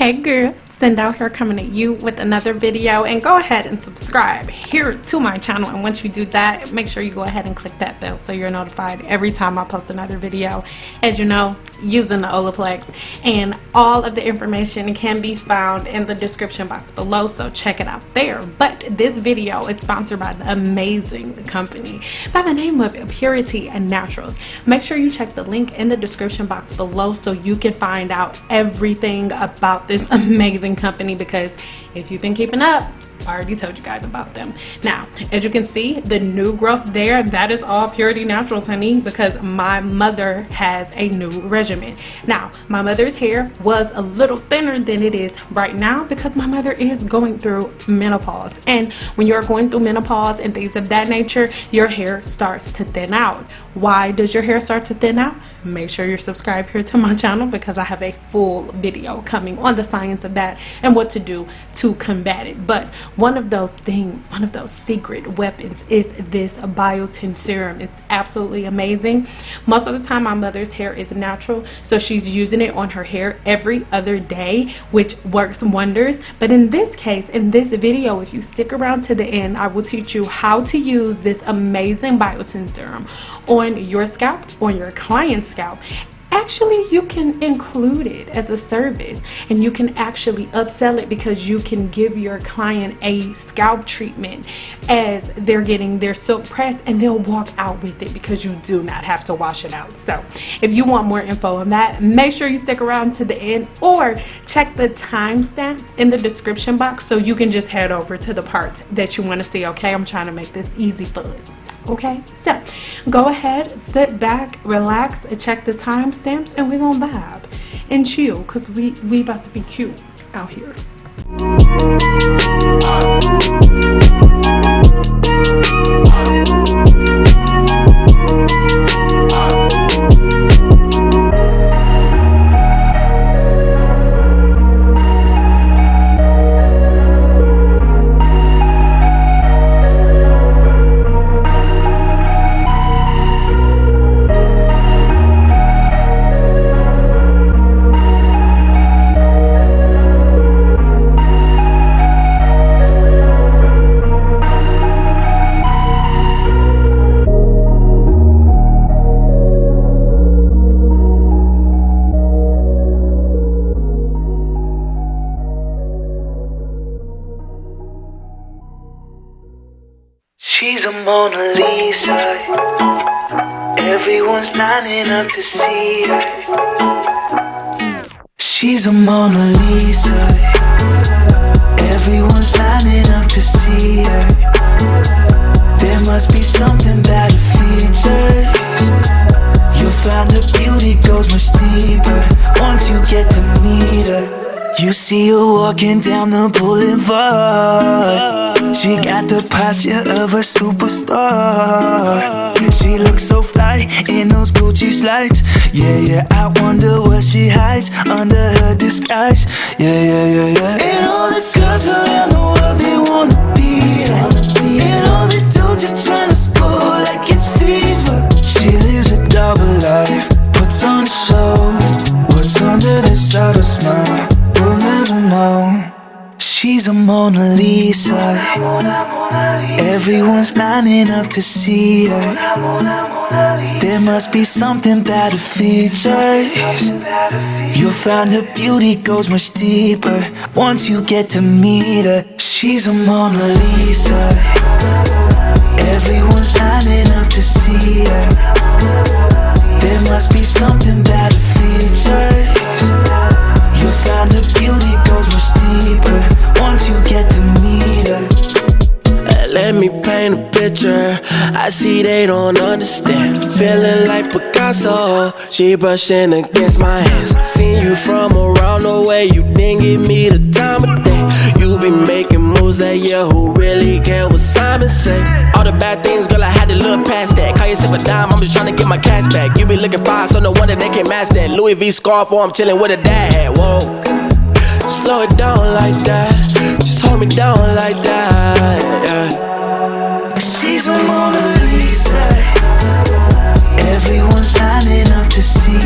Hey girl, Cyn Doll here, coming at you with another video, and go ahead and subscribe here to my channel. And once you do that, make sure you go ahead and click that bell so you're notified every time I post another video. As you know, using the Olaplex, and all of the information can be found in the description box below, so check it out there. But this video is sponsored by the amazing company by the name of Pureauty and Naturals. Make sure you check the link in the description box below so you can find out everything about this amazing company, because if you've been keeping up, I already told you guys about them. Now, as you can see, the new growth there, that is all Pureauty Naturals, honey, because my mother has a new regimen. Now, my mother's hair was a little thinner than it is right now because my mother is going through menopause. And when you're going through menopause and things of that nature, your hair starts to thin out. Why does your hair start to thin out? Make sure you're subscribed here to my channel, because I have a full video coming on the science of that and what to do to combat it. But one of those things, one of those secret weapons, is this Biotin serum. It's absolutely amazing. Most of the time my mother's hair is natural, so she's using it on her hair every other day, which works wonders. But in this case, in this video, if you stick around to the end, I will teach you how to use this amazing Biotin serum on your scalp, on your client's scalp. Actually, you can include it as a service, and you can actually upsell it, because you can give your client a scalp treatment as they're getting their silk press, and they'll walk out with it because you do not have to wash it out. So if you want more info on that, make sure you stick around to the end, or check the timestamps in the description box so you can just head over to the parts that you want to see. Okay, I'm trying to make this easy for us. Okay, so go ahead, sit back, relax, check the timestamps, and we're gonna vibe and chill, because we about to be cute out here. She's a Mona Lisa. Everyone's lining up to see her. She's a Mona Lisa. Everyone's lining up to see her. There must be something about her features. You'll find her beauty goes much deeper once you get to meet her. You see her walking down the boulevard. She got the posture of a superstar. She looks so fly in those Gucci slides. Yeah, I wonder what she hides under her disguise. Yeah. And all the girls around the world, they wanna be her. And all the dudes are trying to score like it's fever. She lives a double life, puts on a show. What's under this subtle smile, we'll never know. She's a Mona Lisa. Everyone's lining up to see her. There must be something about her features. You'll find her beauty goes much deeper once you get to meet her. She's a Mona Lisa. Everyone's lining up to see her. There must be something about her features. You'll find her beauty goes much deeper once you get to meet her. Let me paint a picture. I see they don't understand. Feeling like Picasso, she brushing against my hands. Seen you from around the way, you didn't give me the time of day. You be making moves that year, who really care what Simon say? All the bad things, girl, I had to look past that. Call yourself a dime, I'm just trying to get my cash back. You be looking fine, so no wonder they can't match that. Louis V scarf, or I'm chilling with a dad. Whoa, slow it down like that. Just hold me down like that. Yeah. She's a Mona Lisa. Everyone's lining up to see her.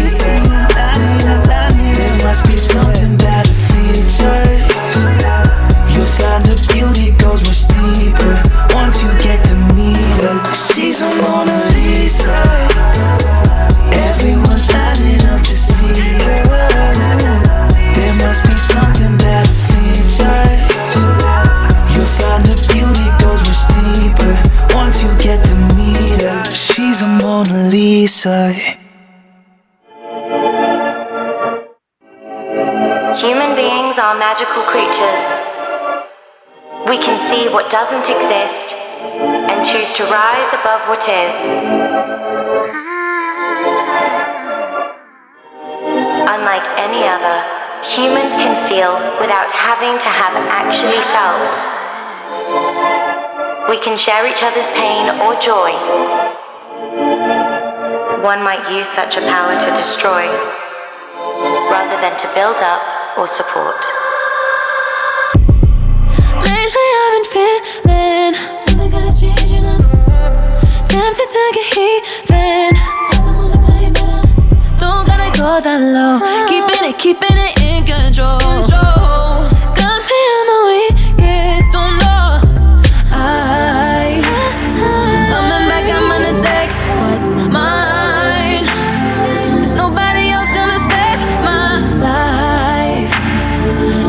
There must be something about her features. Lisa. Human beings are magical creatures. We can see what doesn't exist and choose to rise above what is. Unlike any other, humans can feel without having to have actually felt. We can share each other's pain or joy. One might use such a power to destroy, rather than to build up or support. Lately I've been feeling something gotta change, you know. Tempted to get even. Don't gotta go that low. Keeping it in control. Got me on my weakest, don't know. Coming back, I'm gonna take what's mine. Cause nobody else gonna save my life.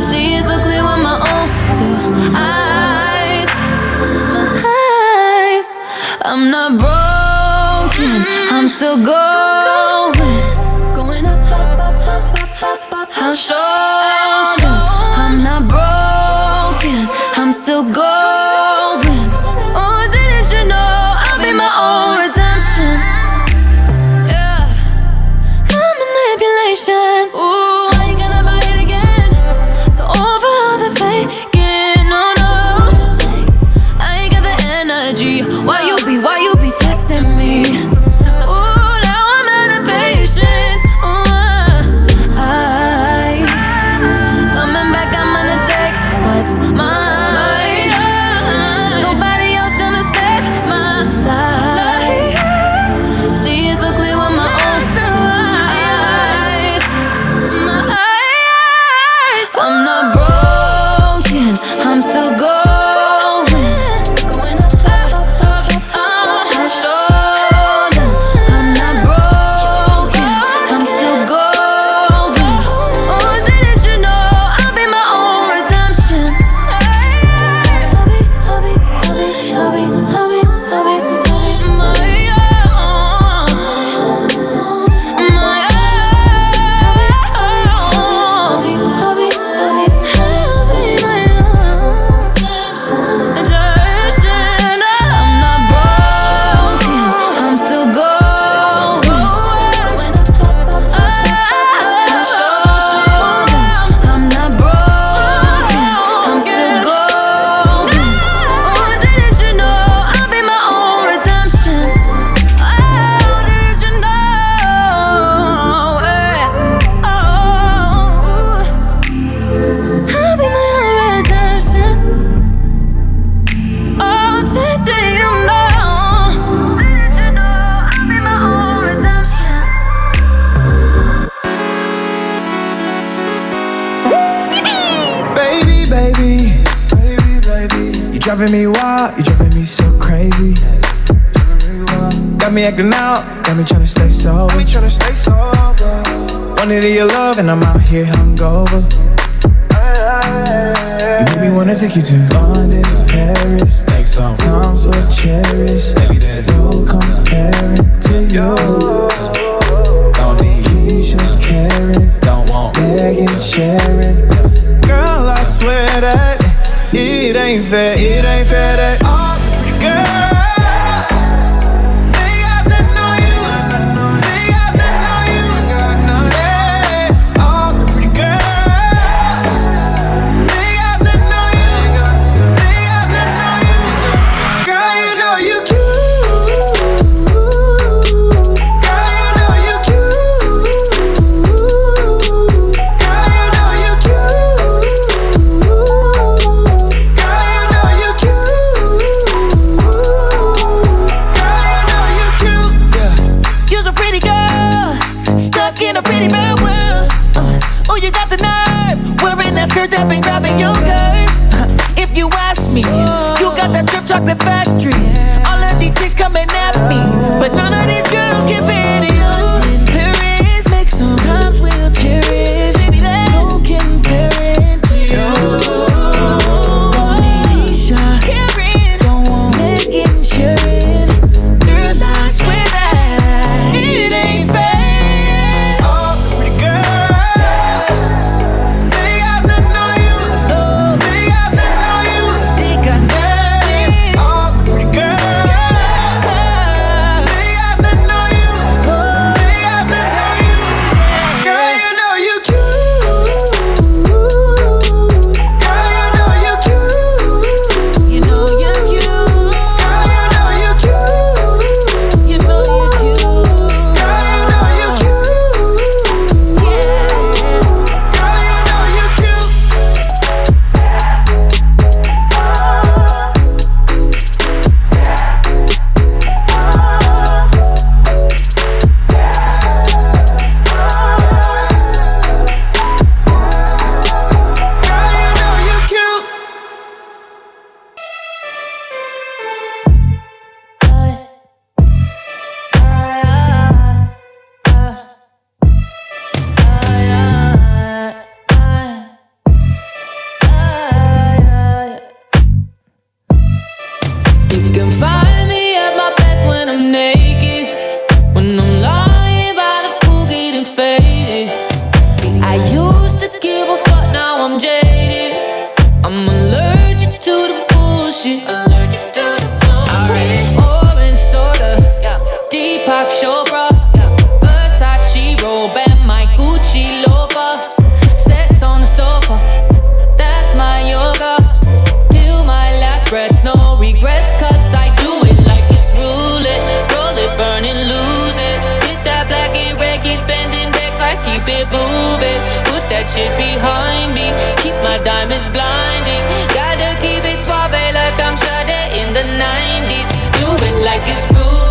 See it so clear with my own two eyes. My eyes. I'm not broken, I'm still going. Going up, up, up, up, up, up. I'll show them I'm not broken, I'm still going. Oh, didn't you know I'll be my own redemption? Yeah, no manipulation. Ooh, I ain't gonna buy it again. So over all the faking, no, no. I ain't got the energy. Why you be testing me? Ooh, now I'm out of patience. Ooh, I coming back, I'm gonna take what's mine. Nobody else gonna save my life. See it so clear with my own two eyes. My eyes. I'm not broken, I'm still going. Going up, up, up, up. I'll show them I'm not broken, I'm still going. Oh, didn't you know I'll be my own redemption? I'll be I'm not broken, I'm still going. Going up, up, up, I'll show them I'm not broken, I'm still going. Oh, didn't you know I'll be my own redemption? Oh, didn't you know? I'll be my own redemption. Oh, today you know. Didn't you know I'll be my own redemption? Baby, you driving me wild, you driving me so crazy. Got me acting out, got me tryna stay sober. Wanted your love and I'm out here hungover. You make me wanna take you to London, Paris. Times we'll cherish. No comparing to you. Keisha, Karen, Megan, Sharon. Girl, I swear that it ain't fair that all the pretty girls, they got nothing on you. They got nothing on you. Yeah, all the pretty girls, they got nothing on you. They got nothing on you. Girl, you know you cute. Girl, you know you cute. Girl, you know you cute. Girl, you know you cute. Deepak Chopra, Versace robe and my Gucci loafer. Sex on the sofa, that's my yoga. Till my last breath, no regrets, cause I do it like it's roll it, burn it, lose it. Hit that black and red, keep spending decks, I keep it moving. Put that shit behind me, keep my diamonds blinding. Gotta keep it suave like I'm Sade in the 90s. Do it like it's roll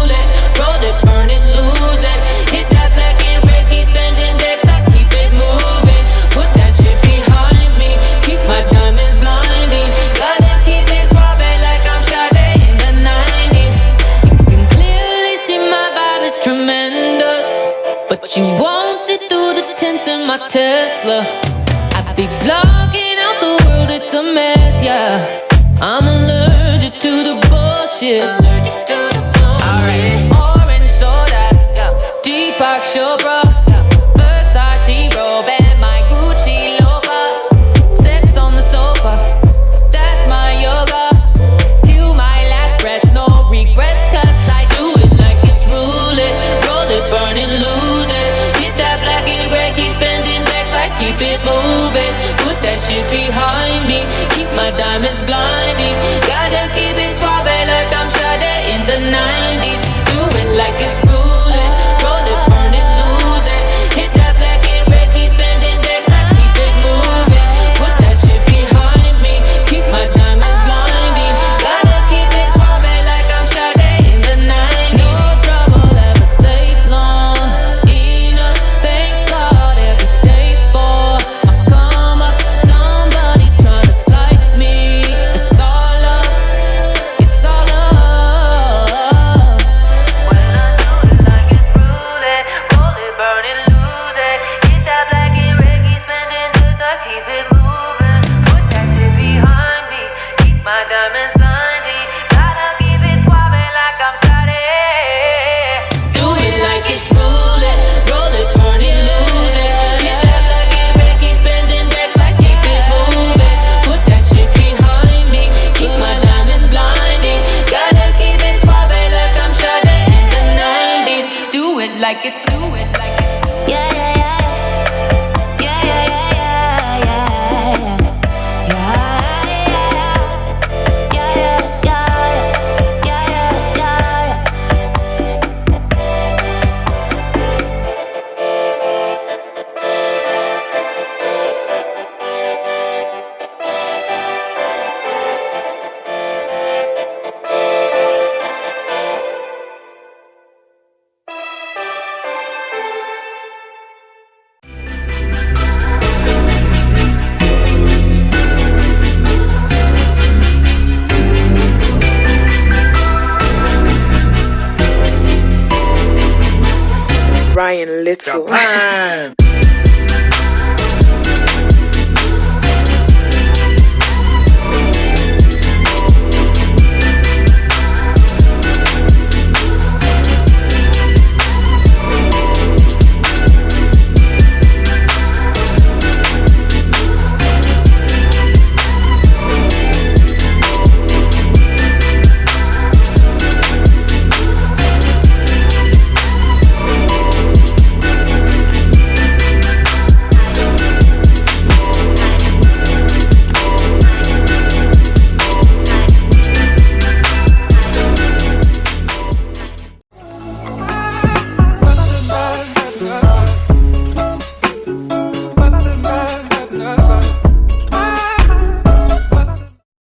it, burn it, lose it. Hit that black and red, keep spending decks, I keep it moving. Put that shit behind me, keep my diamonds blinding. Gotta keep it suave like I'm Sade in the 90s. You can clearly see my vibe is tremendous, but you won't see through the tints in my Tesla. I be blocking out the world, it's a mess, yeah. I'm allergic to the bullshit. Alright. Orange soda, Deepak Chopra, Versace robe and my Gucci loafer. Sex on the sofa, that's my yoga. Till my last breath, no regrets, cause I do it like it's roll it, burn it, lose it. Hit that black and red, keep spending decks, I keep it moving. Put that shit behind me, keep my diamonds blinding. Gotta keep it suave like I'm Sade in the 90s. Do it like it's roll it, burn it, lose it. Hit that black and red, keep spending decks, I keep it moving. Put that shit behind me, keep my diamonds blinding. Gotta keep it suave like I'm Sade in the 90s. No trouble ever stayed long enough, thank God every day for I come up. Somebody tryna slide me, it's all up, it's all up. When I do it like it's roll it, burn it, lose it. Hit that black and red, keep spending decks, I keep it moving. Put that shit behind me, keep my diamonds blinding. Gotta keep it suave like I'm Sade. Do it like it's roll it, burn it, lose it. Hit that black and red, keep spending decks, I keep it moving. Put that shit behind me, keep my diamonds blinding. Gotta keep it suave like I'm Sade in the 90s. Do it like it's yeah, yeah, yeah. Yeah, yeah, yeah, yeah, yeah. Yeah, yeah, yeah. Yeah, yeah, yeah. Ryan Little. Japan.